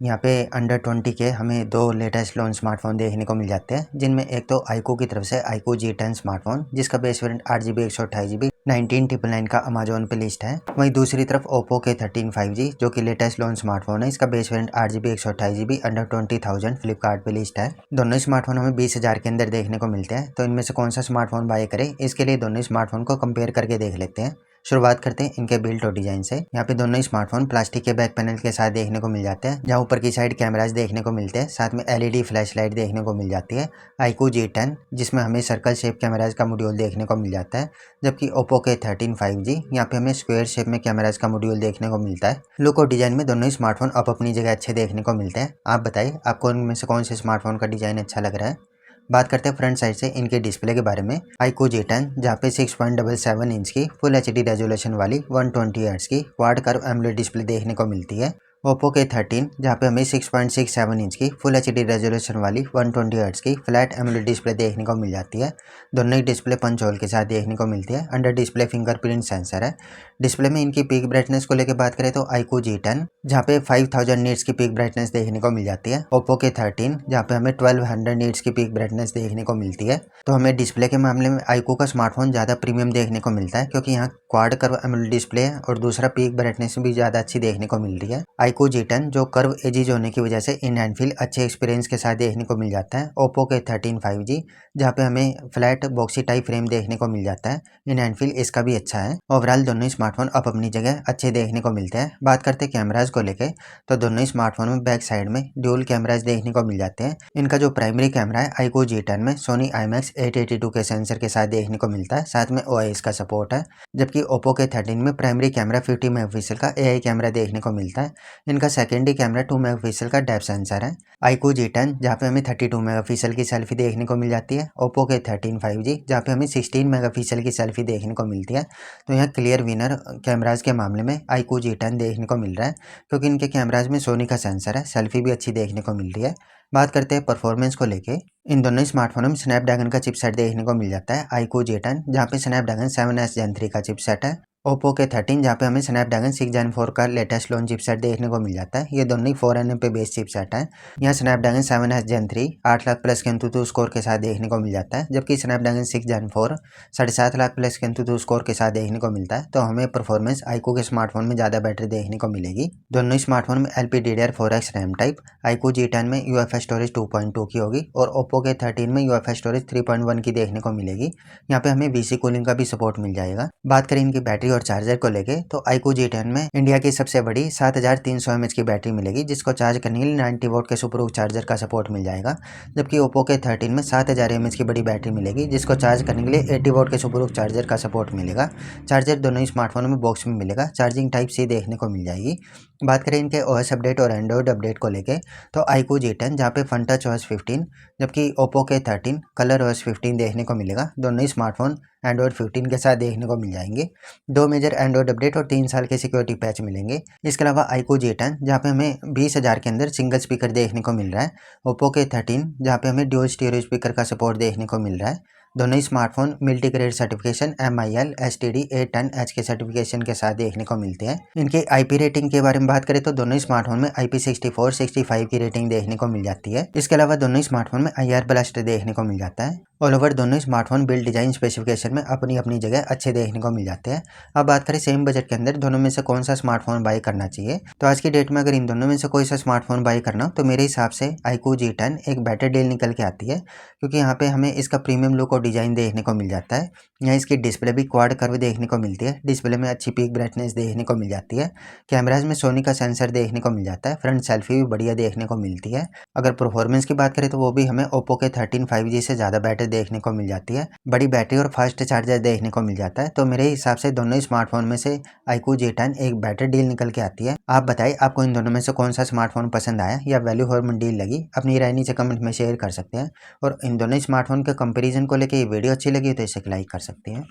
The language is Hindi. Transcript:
यहाँ पे अंडर 20 के हमें दो लेटेस्ट लॉन्च स्मार्टफोन देखने को मिल जाते हैं, जिनमें एक तो iQOO की तरफ से iQOO G10 स्मार्टफोन, जिसका बेस वेरिएंट 8GB 128GB 19,999 का अमेजोन पे लिस्ट है। वहीं दूसरी तरफ Oppo के 13 5G जो कि लेटेस्ट लॉन्च स्मार्टफोन है, इसका base variant 8GB 128GB under 20,000 Flipkart पे लिस्ट है। दोनों स्मार्टफोन हमें 20,000 के अंदर देखने को मिलते हैं। तो इनमें से कौन सा स्मार्टफोन बाय करें, इसके लिए दोनों स्मार्टफोन को कंपेयर करके देख लेते हैं। शुरुआत करते हैं इनके बिल्ड और डिजाइन से। यहाँ पे दोनों स्मार्टफोन प्लास्टिक के बैक पैनल के साथ देखने को मिल जाते हैं, जहाँ ऊपर की साइड कैमराज देखने को मिलते हैं, साथ में LED फ्लैश लाइट देखने को मिल जाती है। iQOO G10 जिसमें हमें सर्कल शेप कैमराज का मॉड्यूल देखने को मिल जाता है, जबकि Oppo के 13 5G यहाँ पे हमें स्क्वायर शेप में कैमराज का मॉड्यूल देखने को मिलता है। लुक और डिजाइन में दोनों स्मार्टफोन अपनी जगह अच्छे देखने को मिलते हैं। आप बताइए आपको इनमें से कौन से स्मार्टफोन का डिजाइन अच्छा लग रहा है। बात करते हैं फ्रंट साइड से इनके डिस्प्ले के बारे में। iQOO G10 जहाँ पे 6.77 इंच की फुल HD रेजोल्यूशन वाली 120 हर्ट्ज की क्वाड कर्व एमोलेड डिस्प्ले देखने को मिलती है। Oppo के 13 जहाँ पे हमें 6.67 इंच की फुल HD रेजोल्यूशन वाली 120 हर्ट्ज की फ्लैट एमोलेड डिस्प्ले देखने को मिल जाती है। दोनों ही डिस्प्ले पंच होल के साथ देखने को मिलती है। अंडर डिस्प्ले फिंगरप्रिंट सेंसर है। डिस्प्ले में इनकी पीक ब्राइटनेस को लेकर बात करें तो iQOO G10 जहाँ पे 5000 नीट्स की पीक ब्राइटनेस देखने को मिल जाती है। Oppo के 13 जहाँ पे हमें 1200 नीट्स की पीक ब्राइटनेस देखने को मिलती है। तो हमें डिस्प्ले के मामले में iQOO का स्मार्टफोन ज़्यादा प्रीमियम देखने को मिलता है, क्योंकि यहाँ क्वाड कर्व एमोलेड डिस्प्ले है और दूसरा पीक ब्राइटनेस भी ज़्यादा अच्छी देखने को मिल रही है। iQOO G10 जो कर्व एजिज होने की वजह से इन हैंड फील अच्छे एक्सपीरियंस के साथ देखने को मिल जाता है। Oppo के 13 5G जहाँ पे हमें फ्लैट बॉक्सी टाइप फ्रेम देखने को मिल जाता है। इन हैंड फील इसका भी अच्छा है। ओवरऑल दोनों स्मार्टफोन अपनी जगह अच्छे देखने को मिलते हैं। बात करते हैं कैमराज को लेके, तो दोनों स्मार्टफोन में बैक साइड में ड्यूल कैमराज देखने को मिल जाते हैं। इनका जो प्राइमरी कैमरा है iQOO G10 में Sony IMX 882 के सेंसर के साथ देखने को मिलता है, साथ में OIS का सपोर्ट है। जबकि Oppo के 13 में प्राइमरी कैमरा 50 मेगापिक्सल का AI कैमरा देखने को मिलता है। इनका सेकेंडरी कैमरा 2 मेगापिक्सल का डेप्थ सेंसर है। iQOO G10 जहाँ पे हमें 32 मेगापिक्सल की सेल्फी देखने को मिल जाती है। Oppo के 13 5G जहाँ पे हमें 16 मेगापिक्सल की सेल्फी देखने को मिलती है। तो यहाँ क्लियर विनर कैमराज के मामले में iQOO G10 देखने को मिल रहा है, क्योंकि इनके कैमराज में सोनी का सेंसर है, सेल्फी भी अच्छी देखने को मिल रही है। बात करते हैं परफॉर्मेंस को लेके, इन दोनों स्मार्टफोनों में स्नैपड्रैगन का चिपसेट देखने को मिल जाता है। iQOO G10 जहाँ पे स्नैपड्रैगन 7S Gen 3 का चिपसेट है। Oppo के 13 जहाँ पे हमें स्नैपड्रैगन 6 Gen 4 का लेटेस्ट लॉन्च चिपसेट देखने को मिल जाता है। ये दोनों ही 4nm पे बेस चिपसेट है। यहाँ Snapdragon 7S Gen 3 8 lakh plus के AnTuTu स्कोर के साथ देखने को मिल जाता है, जबकि स्नैपड्रैगन 6 Gen 4 7.5 लाख प्लस के AnTuTu स्कोर के साथ देखने को मिलता है। तो हमें परफॉर्मेंस iQOO के स्मार्टफोन में ज़्यादा बेटर देखने को मिलेगी। दोनों स्मार्टफोन में LPDDR4X RAM type, iQOO G10 में UFS स्टोरेज 2.2 की होगी और Oppo के 13 में UFS स्टोरेज 3.1 की देखने को मिलेगी। यहाँ पे हमें VC कूलिंग का भी सपोर्ट मिल जाएगा। बात करें इनकी बैटरी और चार्जर को लेके, तो iQOO G10 में इंडिया की सबसे बड़ी 7300 mAh की बैटरी मिलेगी, जिसको चार्ज करने के लिए 90 वोल्ट के सुपर चार्जर का सपोर्ट मिल जाएगा। जबकि Oppo के 13 में 7000 mAh की बड़ी बैटरी मिलेगी, जिसको चार्ज करने के लिए 80 वोल्ट के सुपर चार्जर का सपोर्ट मिलेगा। चार्जर दोनों ही स्मार्टफोन में बॉक्स में मिलेगा, चार्जिंग टाइप C देखने को मिल जाएगी। बात करें इनके OS अपडेट और एंड्रॉइड अपडेट को लेके, तो iQOO G10 जहाँ पे FunTouch OS 15 जबकि Oppo के 13 Color OS 15 देखने को मिलेगा। दोनों ही स्मार्टफोन एंड्रॉइड 15 के साथ देखने को मिल जाएंगे। 2 मेजर एंड्रॉइड अपडेट और 3 साल के सिक्योरिटी पैच मिलेंगे। इसके अलावा iQOO G10 जहाँ पे हमें 20,000 के अंदर सिंगल स्पीकर देखने को मिल रहा है। Oppo के 13 जहाँ पे हमें ड्यूल स्टीरियो स्पीकर का सपोर्ट देखने को मिल रहा है। दोनों ही smartphone multi grade certification MIL STD A10H के सर्टिफिकेशन के साथ देखने को मिलते हैं। इनके IP रेटिंग के बारे में बात करें तो दोनों ही स्मार्टफोन में IP64 65 की रेटिंग देखने को मिल जाती है। इसके अलावा दोनों ही स्मार्टफोन में IR ब्लास्ट देखने को मिल जाता है। ऑल ओवर दोनों स्मार्टफोन बिल्ड डिजाइन स्पेसिफिकेशन में अपनी जगह अच्छे देखने को मिल जाते हैं। अब बात करें सेम बजट के अंदर दोनों में से कौन सा स्मार्टफोन बाय करना चाहिए, तो आज की डेट में अगर इन दोनों में से कोई सा स्मार्टफोन बाय करना हो तो मेरे हिसाब से iQOO G10 एक बेटर डील निकल के आती है, क्योंकि यहाँ पे हमें इसका प्रीमियम लुक और डिजाइन देखने को मिल जाता है। यहाँ इसकी डिस्प्ले भी क्वाड कर्व देखने को मिलती है। डिस्प्ले में अच्छी पीक ब्राइटनेस देखने को मिल जाती है। कैमराज में सोनी का सेंसर देखने को मिल जाता है। फ्रंट सेल्फी भी बढ़िया देखने को मिलती है। अगर परफॉर्मेंस की बात करें तो वो भी हमें Oppo के 13 5G से ज़्यादा बेटर देखने को मिल जाती है। बड़ी बैटरी और फास्ट चार्जर देखने को मिल जाता है। तो मेरे हिसाब से दोनों स्मार्टफोन में से iQOO G10 एक बेटर डील निकल के आती है। आप बताइए आपको इन दोनों में से कौन सा स्मार्टफोन पसंद आया या वैल्यू फॉर मनी डील लगी, अपनी राय नीचे कमेंट में शेयर कर सकते हैं। और इन दोनों स्मार्टफोन के कंपैरिजन को लेकर ये वीडियो अच्छी लगी तो इसे लाइक कर सकते हैं।